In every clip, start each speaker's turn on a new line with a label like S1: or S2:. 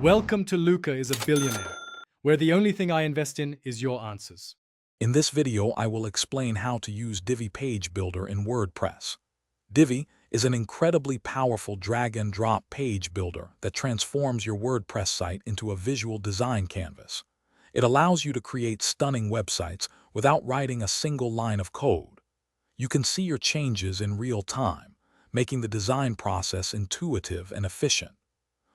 S1: Welcome to Luca is a Billionaire, where the only thing I invest in is your answers.
S2: In this video, I will explain how to use Divi Page Builder in WordPress. Divi is an incredibly powerful drag-and-drop page builder that transforms your WordPress site into a visual design canvas. It allows you to create stunning websites without writing a single line of code. You can see your changes in real time, making the design process intuitive and efficient.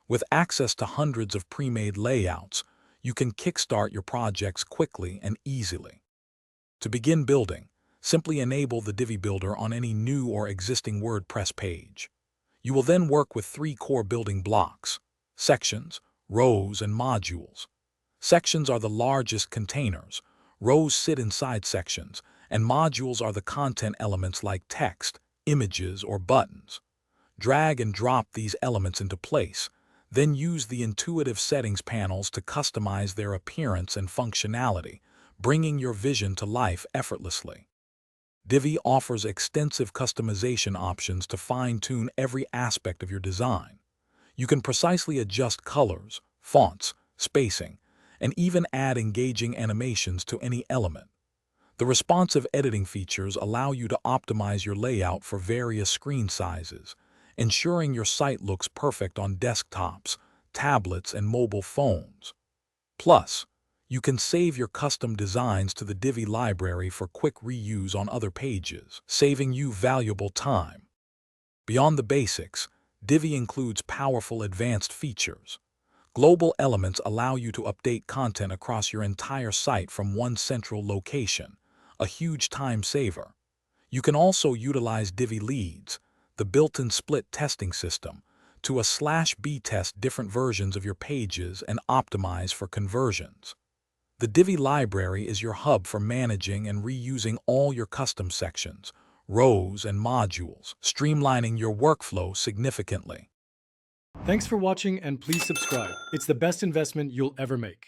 S2: With access to hundreds of pre-made layouts, you can kickstart your projects quickly and easily. To begin building, simply enable the Divi Builder on any new or existing WordPress page. You will then work with three core building blocks: sections, rows, and modules. Sections are the largest containers, rows sit inside sections, and modules are the content elements like text, images, or buttons. Drag and drop these elements into place, then use the intuitive settings panels to customize their appearance and functionality, bringing your vision to life effortlessly. Divi offers extensive customization options to fine-tune every aspect of your design. You can precisely adjust colors, fonts, spacing, and even add engaging animations to any element. The responsive editing features allow you to optimize your layout for various screen sizes, ensuring your site looks perfect on desktops, tablets, and mobile phones. Plus, you can save your custom designs to the Divi library for quick reuse on other pages, saving you valuable time. Beyond the basics, Divi includes powerful advanced features. Global elements allow you to update content across your entire site from one central location, a huge time saver. You can also utilize Divi Leads, the built-in split testing system, to /B test different versions of your pages and optimize for conversions. The Divi library is your hub for managing and reusing all your custom sections, rows, and modules, streamlining your workflow significantly.
S1: Thanks for watching and please subscribe. It's the best investment you'll ever make.